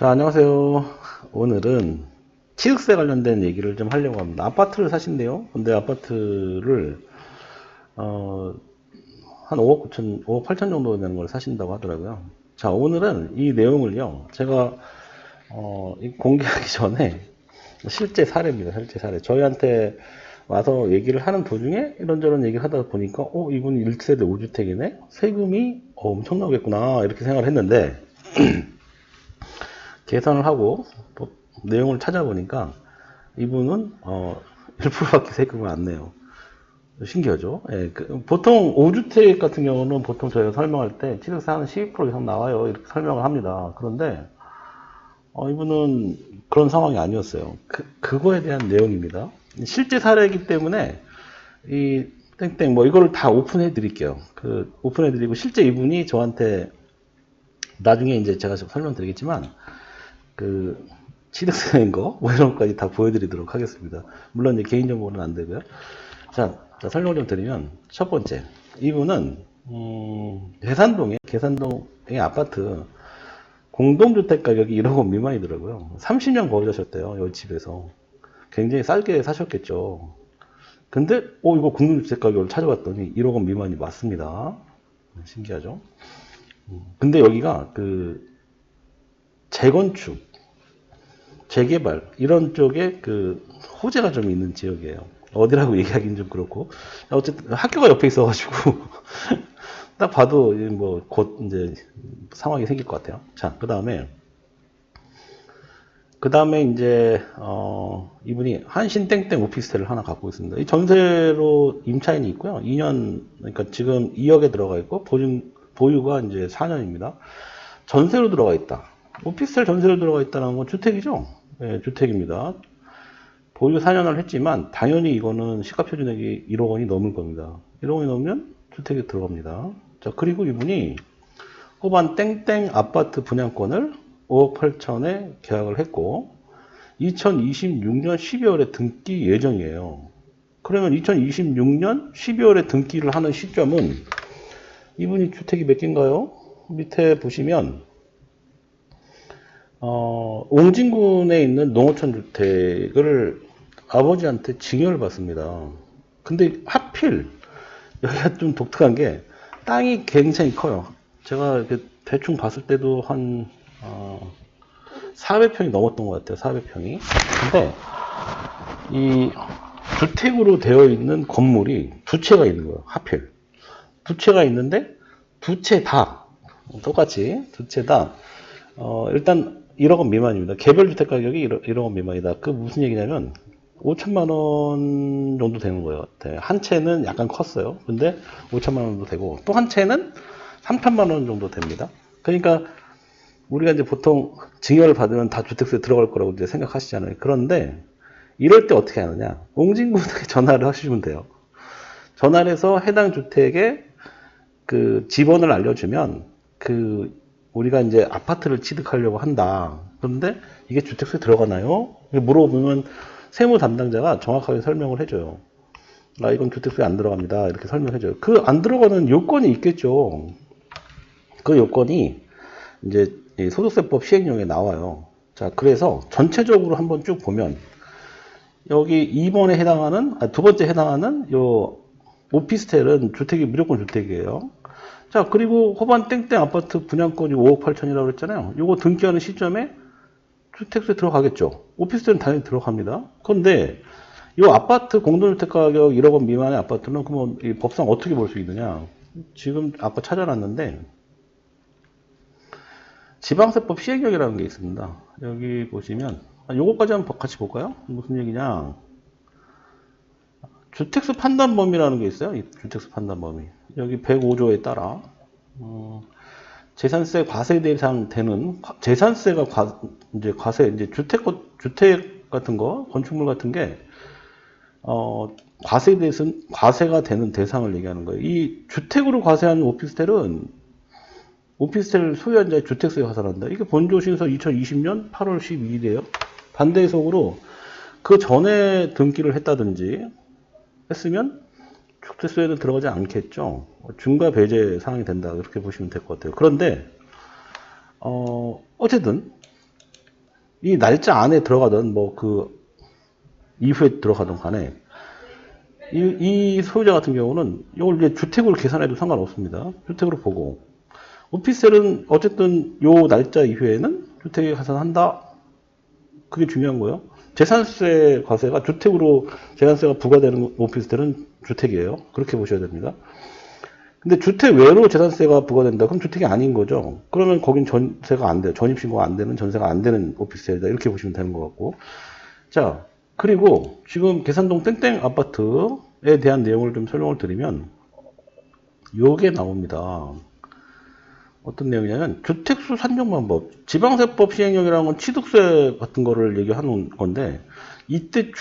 자, 안녕하세요. 오늘은 취득세 관련된 얘기를 좀 하려고 합니다. 아파트를 사신대요. 근데 아파트를 한 5억 9천, 5억 8천 정도 되는 걸 사신다고 하더라고요. 자, 오늘은 이 내용을요, 제가 공개하기 전에 실제 사례입니다. 실제 사례. 저희한테 와서 얘기를 하는 도중에 이런저런 얘기를 하다 보니까 이분이 1세대 5주택이네? 세금이 엄청 나오겠구나 이렇게 생각을 했는데 계산을 하고 내용을 찾아보니까 이분은 1%밖에 세금을 안 내요. 신기하죠? 예, 보통 5주택 같은 경우는 보통 저희가 설명할 때 취득세 한 12% 이상 나와요 이렇게 설명을 합니다. 그런데 이분은 그런 상황이 아니었어요. 그거에 대한 내용입니다. 실제 사례이기 때문에 이 땡땡 뭐 이거를 다 오픈해 드릴게요. 오픈해 드리고 실제 이분이 저한테 나중에 이제 제가 설명드리겠지만 취득세인 거, 뭐 이런 것까지 다 보여드리도록 하겠습니다. 물론 이제 개인정보는 안 되고요. 자, 설명 좀 드리면, 첫 번째. 이분은, 계산동의 아파트, 공동주택 가격이 1억 원 미만이더라고요. 30년 거주하셨대요, 여기 집에서. 굉장히 싸게 사셨겠죠. 근데, 이거 공동주택 가격을 찾아봤더니 1억 원 미만이 맞습니다. 신기하죠? 근데 여기가 재건축, 재개발 이런 쪽에 호재가 좀 있는 지역이에요. 어디라고 얘기하기는 좀 그렇고 어쨌든 학교가 옆에 있어가지고 딱 봐도 뭐 곧 이제 상황이 생길 것 같아요. 자, 그 다음에 이제 이분이 한신 땡땡 오피스텔을 하나 갖고 있습니다. 이 전세로 임차인이 있고요. 2년 그러니까 지금 2억에 들어가 있고 보유가 이제 4년입니다. 전세로 들어가 있다. 오피스텔 전세로 들어가 있다는 건 주택이죠. 네, 주택입니다. 보유 4년을 했지만 당연히 이거는 시가표준액이 1억 원이 넘을 겁니다. 1억 원이 넘으면 주택에 들어갑니다. 자, 그리고 이분이 호반 땡땡 아파트 분양권을 5억 8천에 계약을 했고 2026년 12월에 등기 예정이에요. 그러면 2026년 12월에 등기를 하는 시점은 이분이 주택이 몇 개인가요? 밑에 보시면 옹진군에 있는 농어촌 주택을 아버지한테 증여를 받습니다. 근데 하필 여기가 좀 독특한 게 땅이 굉장히 커요. 제가 이렇게 대충 봤을 때도 한 400평이 넘었던 것 같아요. 400평이. 근데 이 주택으로 되어 있는 건물이 두 채가 있는 거예요. 하필 두 채가 있는데 두 채 다 똑같이 두 채 다 일단 1억 원 미만입니다. 개별 주택 가격이 1억 원 미만이다. 그 무슨 얘기냐면 5천만 원 정도 되는 거예요. 한 채는 약간 컸어요. 근데 5천만 원 정도 되고 또 한 채는 3천만 원 정도 됩니다. 그러니까 우리가 이제 보통 증여를 받으면 다 주택수에 들어갈 거라고 이제 생각하시잖아요. 그런데 이럴 때 어떻게 하느냐? 옹진군에게 전화를 하시면 돼요. 전화를 해서 해당 주택의 지번을 알려주면 우리가 이제 아파트를 취득하려고 한다. 그런데 이게 주택수에 들어가나요? 물어보면 세무 담당자가 정확하게 설명을 해줘요. 이건 주택수에 안 들어갑니다. 이렇게 설명해줘요. 안 들어가는 요건이 있겠죠. 그 요건이 이제 소득세법 시행령에 나와요. 자, 그래서 전체적으로 한번 쭉 보면 여기 2번에 해당하는, 두 번째 해당하는 요 오피스텔은 주택이 무조건 주택이에요. 자, 그리고 호반 땡땡 아파트 분양권이 5억 8천이라고 그랬잖아요. 요거 등기하는 시점에 주택수에 들어가겠죠. 오피스텔은 당연히 들어갑니다. 그런데 이 아파트 공동주택 가격 1억 원 미만의 아파트는 그러면 이 법상 어떻게 볼 수 있느냐? 지금 아까 찾아놨는데 지방세법 시행령이라는 게 있습니다. 여기 보시면 요거까지 한번 같이 볼까요? 무슨 얘기냐? 주택수 판단 범위라는 게 있어요. 이 주택수 판단 범위. 여기 105조에 따라 재산세 과세 대상 되는 재산세가 과세 이제 주택 같은 거 건축물 같은 게 과세가 되는 대상을 얘기하는 거예요. 이 주택으로 과세하는 오피스텔은 오피스텔 소유한 자의 주택세에 환산한다. 이게 본조신서 2020년 8월 12일이에요. 반대 해석으로 그 전에 등기를 했다든지 했으면 주택수에는 들어가지 않겠죠. 중과 배제 사항이 된다. 이렇게 보시면 될 것 같아요. 그런데 어쨌든 이 날짜 안에 들어가든 뭐 그 이후에 들어가든 간에 이 소유자 같은 경우는 이걸 이제 주택으로 계산해도 상관없습니다. 주택으로 보고 오피스텔은 어쨌든 요 날짜 이후에는 주택에 가산한다. 그게 중요한 거예요. 재산세 과세가 주택으로 재산세가 부과되는 오피스텔은 주택이에요. 그렇게 보셔야 됩니다. 근데 주택 외로 재산세가 부과된다. 그럼 주택이 아닌 거죠. 그러면 거긴 전세가 안 돼. 전입신고가 안 되는 전세가 안 되는 오피스텔이다. 이렇게 보시면 되는 것 같고. 자, 그리고 지금 계산동 땡땡 아파트에 대한 내용을 좀 설명을 드리면 요게 나옵니다. 어떤 내용이냐면 주택수 산정 방법. 지방세법 시행령이라는 건 취득세 같은 거를 얘기하는 건데 이때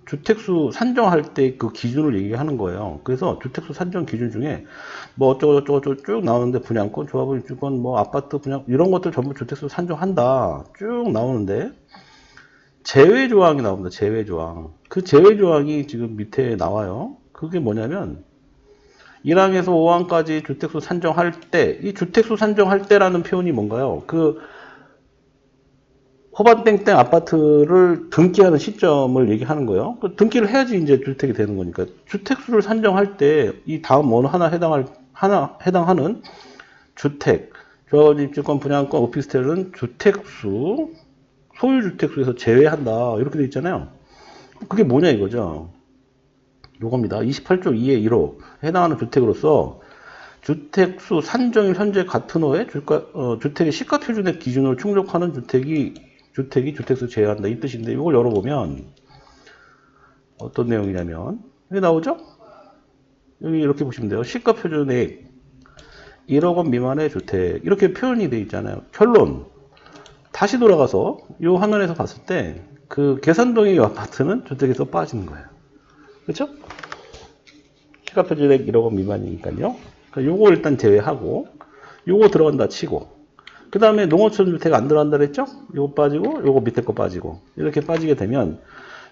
주택수 산정할 때 그 기준을 얘기하는 거예요. 그래서 주택수 산정 기준 중에 뭐 어쩌고저쩌고 쭉 나오는데 분양권, 조합원 입주권, 뭐 아파트 분양 이런 것들 전부 주택수 산정한다. 쭉 나오는데 제외 조항이 나옵니다. 제외 조항. 그 제외 조항이 지금 밑에 나와요. 그게 뭐냐면 1항에서 5항까지 주택수 산정할 때, 이 주택수 산정할 때라는 표현이 뭔가요? 그 호반땡땡 아파트를 등기하는 시점을 얘기하는 거예요. 그 등기를 해야지 이제 주택이 되는 거니까. 주택수를 산정할 때 이 다음 어느 하나 해당하는 주택, 조합입주권, 분양권, 오피스텔은 주택수, 소유주택수에서 제외한다. 이렇게 돼 있잖아요. 그게 뭐냐 이거죠. 요겁니다. 28조 2의 1호 해당하는 주택으로서 주택수 산정일 현재 같은 호에 주택의 시가표준의 기준을 충족하는 주택이 주택수 제외한다 이 뜻인데 이걸 열어보면 어떤 내용이냐면 여기 나오죠? 여기 이렇게 보시면 돼요. 시가표준액 1억 원 미만의 주택 이렇게 표현이 되어 있잖아요. 결론 다시 돌아가서 이 화면에서 봤을 때 그 계산동의 아파트는 주택에서 빠지는 거예요. 그렇죠? 시가표준액 1억 원 미만이니까요. 그러니까 요거 일단 제외하고 요거 들어간다 치고 그 다음에 농어촌 주택 안 들어간다 그랬죠? 요거 빠지고 요거 밑에 거 빠지고 이렇게 빠지게 되면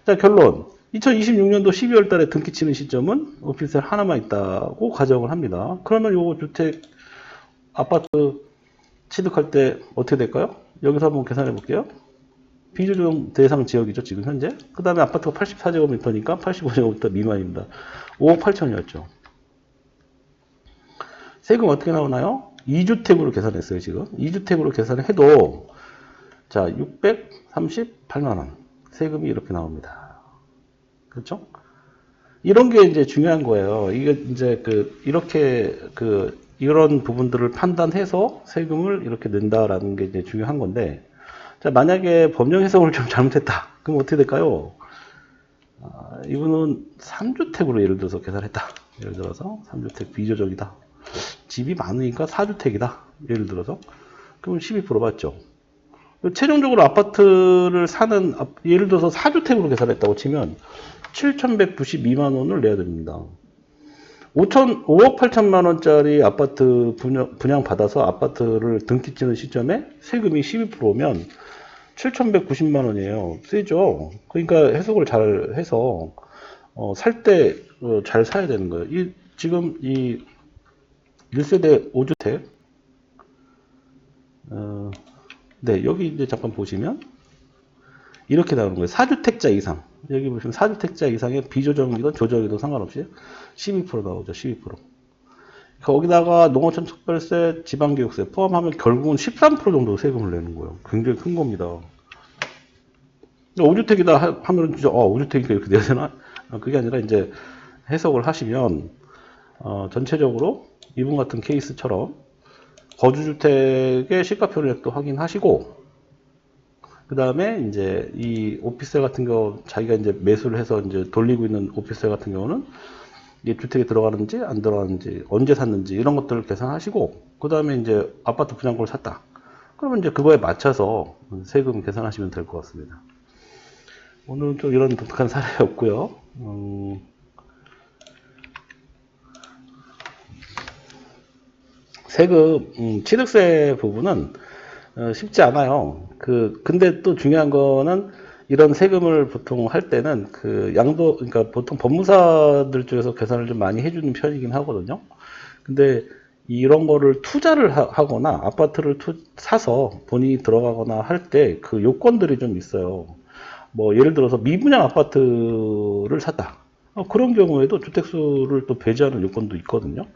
자 결론 2026년도 12월 달에 등기 치는 시점은 오피스텔 하나만 있다고 가정을 합니다. 그러면 요거 주택 아파트 취득할 때 어떻게 될까요? 여기서 한번 계산해 볼게요. 비조정 대상 지역이죠 지금 현재. 그 다음에 아파트가 84제곱미터니까 85제곱미터 미만입니다. 5억 8천이었죠. 세금 어떻게 나오나요? 2주택으로 계산했어요 지금. 2주택으로 계산해도 자 638만원 세금이 이렇게 나옵니다. 그렇죠? 이런 게 이제 중요한 거예요. 이게 이제 이런 부분들을 판단해서 세금을 이렇게 낸다라는 게 이제 중요한 건데, 자, 만약에 법령 해석을 좀 잘못했다. 그럼 어떻게 될까요? 이분은 3주택으로 예를 들어서 계산했다. 예를 들어서 3주택 비조정이다. 집이 많으니까 4주택이다. 예를 들어서. 그럼 12% 받죠. 최종적으로 아파트를 사는, 예를 들어서 4주택으로 계산했다고 치면 7,192만 원을 내야 됩니다. 5억 8천만 원짜리 아파트 분양 받아서 아파트를 등기 찍는 시점에 세금이 12%면 7,190만 원이에요. 세죠? 그러니까 해석을 잘 해서 살 때 잘 사야 되는 거예요. 지금 이 1세대 5주택 네, 여기 이제 잠깐 보시면 이렇게 나오는 거예요. 4주택자 이상. 여기 보시면 4주택자 이상의 비조정이든 조정이든 상관없이 12% 나오죠. 12%. 거기다가 농어촌 특별세, 지방교육세 포함하면 결국은 13% 정도 세금을 내는 거예요. 굉장히 큰 겁니다. 5주택이다 하면 진짜 5주택이니까 이렇게 내야 되나? 그게 아니라 이제 해석을 하시면 전체적으로 이분 같은 케이스처럼 거주주택의 시가표준액도 확인하시고 그 다음에 이제 이 오피스텔 같은 경우 자기가 이제 매수를 해서 이제 돌리고 있는 오피스텔 같은 경우는 이게 주택에 들어가는지 안 들어가는지 언제 샀는지 이런 것들을 계산하시고 그 다음에 이제 아파트 분양권을 샀다. 그러면 이제 그거에 맞춰서 세금 계산하시면 될 것 같습니다. 오늘은 좀 이런 독특한 사례였고요. 세금 취득세 부분은 쉽지 않아요. 근데 또 중요한 거는 이런 세금을 보통 할 때는 그러니까 보통 법무사들 쪽에서 계산을 좀 많이 해주는 편이긴 하거든요. 근데 이런 거를 투자를 하거나 아파트를 사서 본인이 들어가거나 할 때 그 요건들이 좀 있어요. 뭐 예를 들어서 미분양 아파트를 샀다. 그런 경우에도 주택수를 또 배제하는 요건도 있거든요.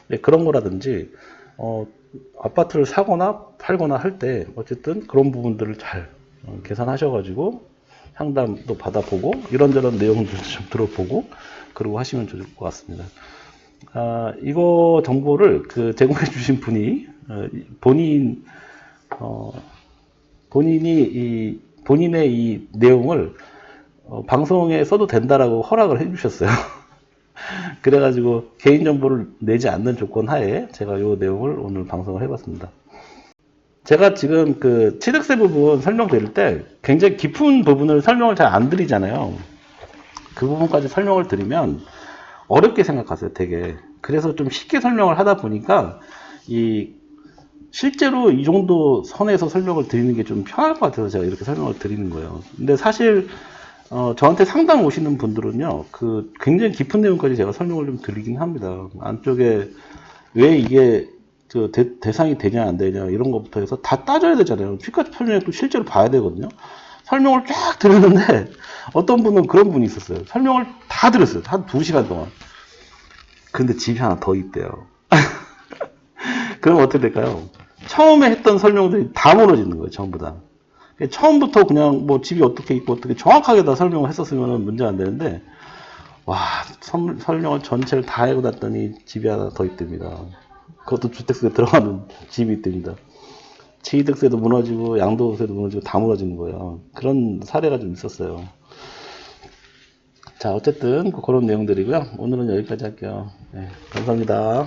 네, 그런 거라든지 아파트를 사거나 팔거나 할 때 어쨌든 그런 부분들을 잘 계산하셔가지고 상담도 받아보고 이런저런 내용들도 좀 들어보고 그러고 하시면 좋을 것 같습니다. 이거 정보를 그 제공해 주신 분이 본인의 이 내용을 방송에 써도 된다라고 허락을 해 주셨어요. 그래가지고 개인정보를 내지 않는 조건 하에 제가 이 내용을 오늘 방송을 해봤습니다. 제가 지금 그 취득세 부분 설명드릴 때 굉장히 깊은 부분을 설명을 잘 안 드리잖아요. 그 부분까지 설명을 드리면 어렵게 생각하세요, 되게. 그래서 좀 쉽게 설명을 하다 보니까 실제로 이 정도 선에서 설명을 드리는 게 좀 편할 것 같아서 제가 이렇게 설명을 드리는 거예요. 근데 사실 저한테 상담 오시는 분들은요, 그 굉장히 깊은 내용까지 제가 설명을 좀 드리긴 합니다. 안쪽에 왜 이게 대상이 되냐 안 되냐 이런 것부터 해서 다 따져야 되잖아요. 피카츄 설명도 실제로 봐야 되거든요. 설명을 쫙 드렸는데 어떤 분은 그런 분이 있었어요. 설명을 다 드렸어요. 한 2시간 동안. 근데 집이 하나 더 있대요. 그럼 어떻게 될까요? 처음에 했던 설명들이 다 무너지는 거예요. 전부 다. 처음부터 그냥 뭐 집이 어떻게 있고 어떻게 정확하게 다 설명을 했었으면 문제가 안 되는데 와 설명을 전체를 다 하고 났더니 집이 하나 더 있답니다. 그것도 주택수에 들어가는 집이 있답니다. 취득세도 무너지고 양도세도 무너지고 다 무너지는 거예요. 그런 사례가 좀 있었어요. 자 어쨌든 그런 내용들이고요. 오늘은 여기까지 할게요. 네, 감사합니다.